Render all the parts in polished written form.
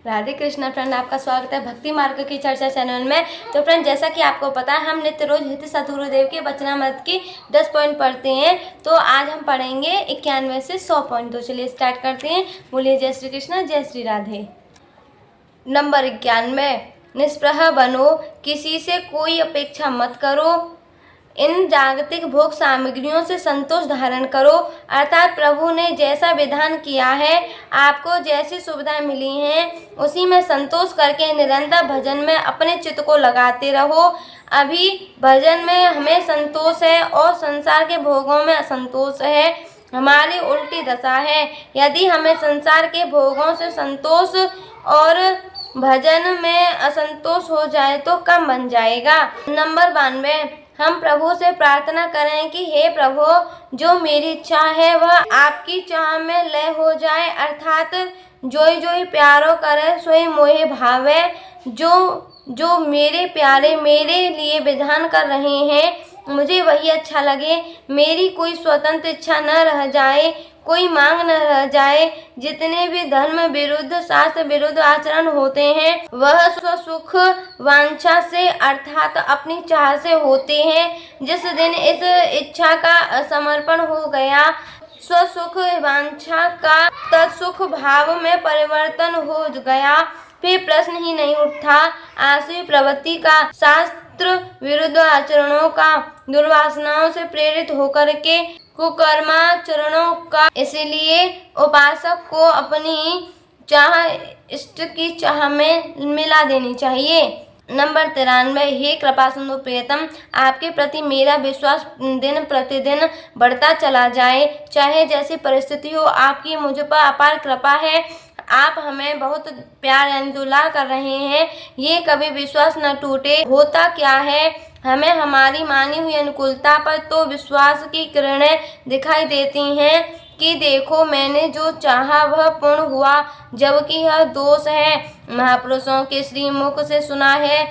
Radhe Krishna friend, आपका स्वागत है भक्ति मार्ग की चर्चा चैनल में। तो फ्रेंड, जैसा कि आपको पता है, हम नित्य रोज हित सतगुरुदेव के वचनामृत की 10 पॉइंट पढ़ते हैं। तो आज हम पढ़ेंगे 91 से 100 पॉइंट। तो चलिए स्टार्ट करते हैं। बोलिए जय श्री कृष्ण, जय श्री राधे। नंबर 91, निष्प्रह बनो, किसी से कोई अपेक्षा मत करो, इन जागतिक भोग सामग्रियों से संतोष धारण करो। अर्थात प्रभु ने जैसा विधान किया है, आपको जैसी सुविधाएं मिली हैं, उसी में संतोष करके निरंतर भजन में अपने चित्त को लगाते रहो। अभी भजन में हमें संतोष है और संसार के भोगों में असंतोष है, हमारी उल्टी दशा है। यदि हमें संसार के भोगों से संतोष और भजन में असंतोष हो जाए तो कम बन जाएगा। नंबर 92, हम प्रभु से प्रार्थना करें कि हे प्रभु, जो मेरी इच्छा है वह आपकी चाह में लय हो जाए। अर्थात जोई जोई प्यारो करे सोई मोहे भावे। जो मेरे प्यारे मेरे लिए विधान कर रहे हैं, मुझे वही अच्छा लगे। मेरी कोई स्वतंत्र इच्छा न रह जाए, कोई मांग न रह जाए। जितने भी धर्म विरुद्ध शास्त्र विरुद्ध आचरण होते हैं, वह स्वसुख वांछा से अर्थात अपनी चाह से होते हैं। जिस दिन इस इच्छा का समर्पण हो गया, स्वसुख वांछा का तत्सुख भाव में परिवर्तन हो गया, फिर प्रश्न ही नहीं उठता आसुरी प्रवृत्ति का, शास्त्र विरुद्ध आचरणों का, दुर्वासनाओं से प्रेरित होकर के कुकर्माचरणों का। इसलिए उपासक को अपनी चाह इष्ट की चाह में मिला देनी चाहिए। नंबर 93, हे कृपा सिंधु प्रियतम, आपके प्रति मेरा विश्वास दिन प्रतिदिन बढ़ता चला जाए। चाहे जैसी परिस्थिति हो, आपकी मुझ पर अपार कृपा है। आप हमें बहुत प्यार यानी दुलार कर रहे हैं, ये कभी विश्वास न टूटे। होता क्या है, हमें हमारी मानी हुई अनुकूलता पर तो विश्वास की किरणें दिखाई देती हैं कि देखो मैंने जो चाहा वह पूर्ण हुआ, जबकि यह दोष है। महापुरुषों के श्रीमुख से सुना है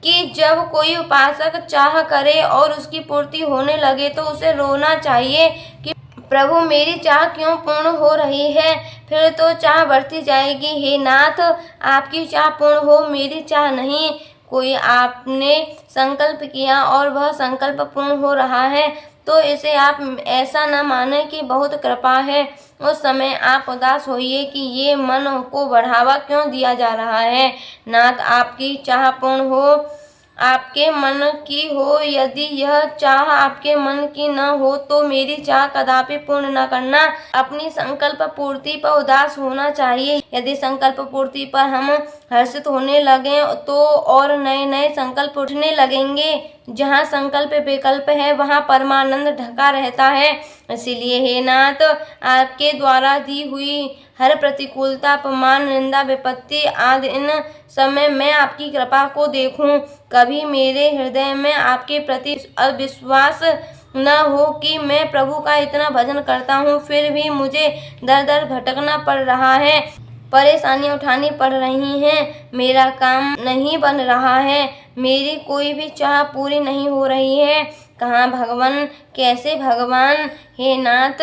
कि जब कोई उपासक चाह करे और उसकी पूर्ति होने लगे तो उसे रोना चाहिए कि प्रभु मेरी चाह क्यों पूर्ण हो रही है, फिर तो चाह बढ़ती जाएगी। हे नाथ, आपकी चाह पूर्ण हो, मेरी चाह नहीं। कोई आपने संकल्प किया और वह संकल्प पूर्ण हो रहा है तो इसे आप ऐसा न माने कि बहुत कृपा है। उस समय आप उदास होइए कि ये मन को बढ़ावा क्यों दिया जा रहा है। नाथ, आपकी चाह पूर्ण हो, आपके मन की हो। यदि यह चाह आपके मन की न हो तो मेरी चाह कदापि पूर्ण न करना। अपनी संकल्प पूर्ति पर उदास होना चाहिए। यदि संकल्प पूर्ति पर हम हर्षित होने लगे तो और नए नए संकल्प उठने लगेंगे। जहाँ संकल्प विकल्प है वहाँ परमानंद ढका रहता है। इसीलिए हे नाथ, आपके द्वारा दी हुई हर प्रतिकूलता, अपमान, निंदा, विपत्ति आदि इन समय मैं आपकी कृपा को देखूं। कभी मेरे हृदय में आपके प्रति अविश्वास न हो कि मैं प्रभु का इतना भजन करता हूँ, फिर भी मुझे दर दर भटकना पड़ रहा है, परेशानियाँ उठानी पड़ रही हैं, मेरा काम नहीं बन रहा है, मेरी कोई भी चाह पूरी नहीं हो रही है। कहाँ भगवान, कैसे भगवान। हे नाथ,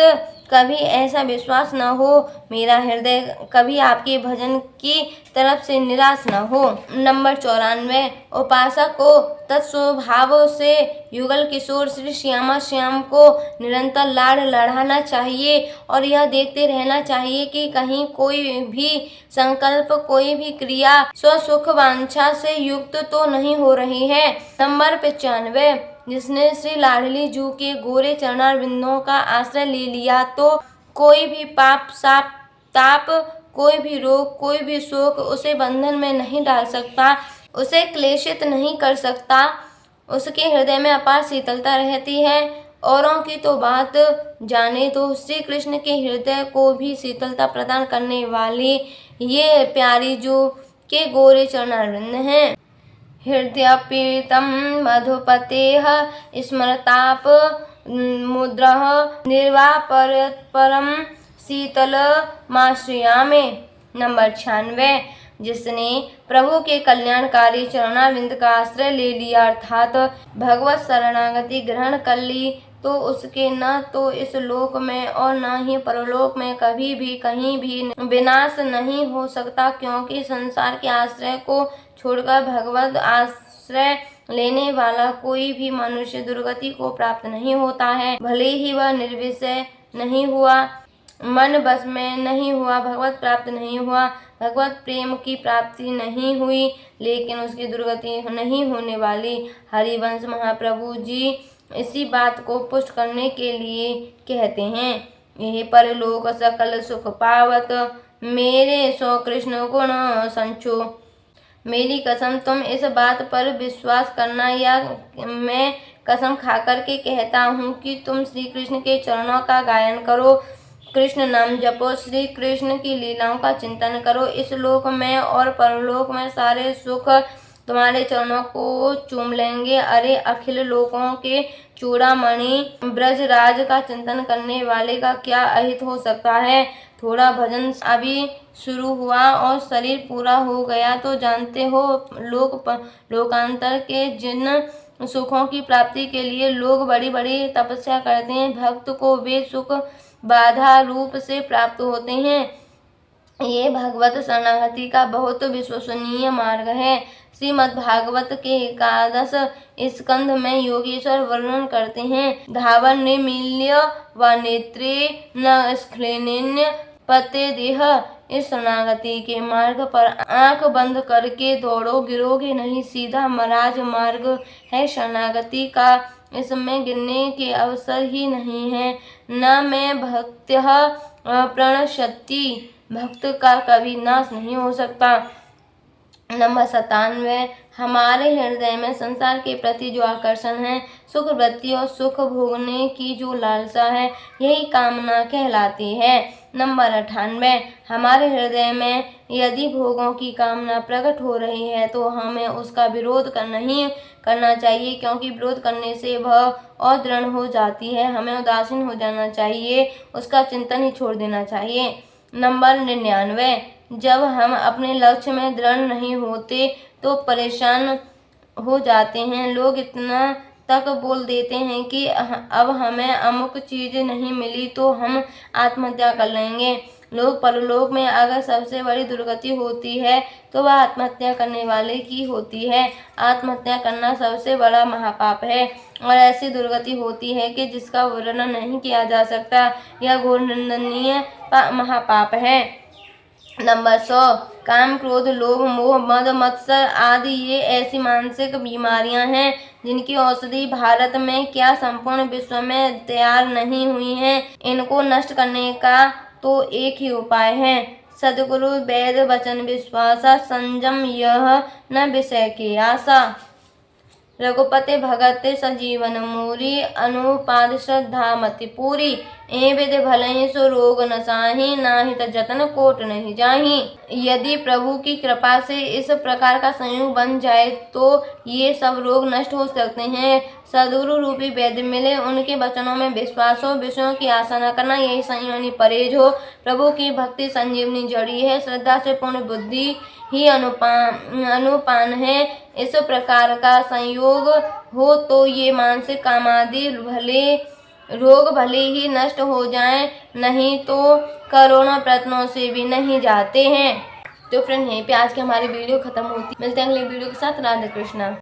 कभी ऐसा विश्वास न हो, मेरा हृदय कभी आपके भजन की तरफ से निराश न हो। नंबर 94, उपासक को तत्स्वभाव से युगल किशोर श्री श्यामा श्याम को निरंतर लाड़ लड़ाना चाहिए और यह देखते रहना चाहिए कि कहीं कोई भी संकल्प, कोई भी क्रिया स्वसुख वांछा से युक्त तो नहीं हो रही है। नंबर 95, जिसने श्री लाडली जू के गोरे चरणारविंदों का आश्रय ले लिया तो कोई भी पाप, साप, ताप, कोई भी रोग, कोई भी शोक उसे बंधन में नहीं डाल सकता, उसे क्लेशित नहीं कर सकता। उसके हृदय में अपार शीतलता रहती है। औरों की तो बात जाने तो श्री कृष्ण के हृदय को भी शीतलता प्रदान करने वाली ये प्यारी जू के गोरे चरणारविंद हैं। हृदय पीड़ितं मधुपतेः स्मरताप मुद्रः निर्वापरं शीतलमाश्रयामि। नंबर 96, जिसने प्रभु के कल्याणकारी चरणारविंद का आश्रय ले लिया अर्थात भगवत शरणागति ग्रहण कर ली तो उसके न तो इस लोक में और न ही परलोक में कभी भी कहीं भी विनाश नहीं हो सकता, क्योंकि संसार के आश्रय को छोड़कर भगवत आश्रय लेने वाला कोई भी मनुष्य दुर्गति को प्राप्त नहीं होता है। भले ही वह निर्विषय नहीं हुआ, मन बस में नहीं हुआ, भगवत प्राप्त नहीं हुआ, भगवत प्रेम की प्राप्ति नहीं हुई, लेकिन उसकी दुर्गति नहीं होने वाली। हरिवंश महाप्रभु जी इसी बात को पुष्ट करने के लिए कहते हैं, यह परलोक सकल सुख पावत, मेरे सो कृष्ण गुण संचो। मेरी कसम तुम इस बात पर विश्वास करना, या मैं कसम खाकर के कहता हूँ कि तुम श्री कृष्ण के चरणों का गायन करो, कृष्ण नाम जपो, श्री कृष्ण की लीलाओं का चिंतन करो। इस लोक में और परलोक में सारे सुख तुम्हारे चरणों को चूम लेंगे। अरे अखिल लोकों के चूड़ामणि ब्रजराज का चिंतन करने वाले का क्या अहित हो सकता है। थोड़ा भजन अभी शुरू हुआ और शरीर पूरा हो गया तो जानते हो, लोकांतर के जिन सुखों की प्राप्ति के लिए लोग बड़ी बड़ी तपस्या करते हैं, भक्त को वे सुख बाधा रूप से प्राप्त होते हैं। ये भगवत शरणागति का बहुत विश्वसनीय मार्ग है। श्रीमद् भागवत के 11 स्कंध में योगेश्वर वर्णन करते हैं, धावन निर्मील्य व नेत्रे न स्खलिन्य पते देह। इस शरणागति के मार्ग पर आंख बंद करके दौड़ो, गिरोगे नहीं, सीधा महाराज मार्ग है शरणागति का। इसमें गिरने के अवसर ही नहीं है। न में भक्त्यः प्रणश्यति, भक्त का कभी नाश नहीं हो सकता। नंबर 97, हमारे हृदय में संसार के प्रति जो आकर्षण है, सुख वृत्ति और सुख भोगने की जो लालसा है, यही कामना कहलाती है। नंबर 98, हमारे हृदय में यदि भोगों की कामना प्रकट हो रही है तो हमें उसका विरोध नहीं करना चाहिए, क्योंकि विरोध करने से वह और दृढ़ हो जाती है। हमें उदासीन हो जाना चाहिए, उसका चिंतन ही छोड़ देना चाहिए। नंबर 99, जब हम अपने लक्ष्य में दृढ़ नहीं होते तो परेशान हो जाते हैं। लोग इतना तक बोल देते हैं कि अब हमें अमुक चीज़ नहीं मिली तो हम आत्महत्या कर लेंगे। लोग परलोक में अगर सबसे बड़ी दुर्गति होती है तो वह आत्महत्या करने वाले की होती है। आत्महत्या करना सबसे बड़ा महापाप है और ऐसी दुर्गति होती है कि जिसका वर्णन नहीं किया जा सकता। यह घोर निंदनीय महापाप है। नंबर 100, काम क्रोध लोभ मोह मद मत्सर आदि ये ऐसी मानसिक बीमारियां हैं जिनकी औषधि भारत में क्या संपूर्ण विश्व में तैयार नहीं हुई है। इनको नष्ट करने का तो एक ही उपाय है, सद्गुरु वेद वचन विश्वासा, संयम यह न विषय की आशा। रघुपति भगत सजीवन मूरी, अनुपाद श्रद्धा मति पूरी। ए विधि भलहि सो रोग न साहि, नाहि त जतन कोट नहीं जाहि। यदि प्रभु की कृपा से इस प्रकार का संयोग बन जाए तो ये सब रोग नष्ट हो सकते हैं। सद्गुरु रूपी वैद्य मिले, उनके वचनों में विश्वास हो, विषयों की आशा न करना, यही संयमनी परहेज हो। प्रभु की भक्ति संजीवनी जड़ी है, श्रद्धा से पूर्ण बुद्धि ही अनुपान है। इस प्रकार का संयोग हो तो ये मानसिक कामादि रोग भले ही नष्ट हो जाएं, नहीं तो करोड़ों प्रयत्नों से भी नहीं जाते हैं। तो फ्रेंड, यहीं पे आज की हमारी वीडियो खत्म होती है। मिलते हैं अगले वीडियो के साथ। राधे कृष्णा।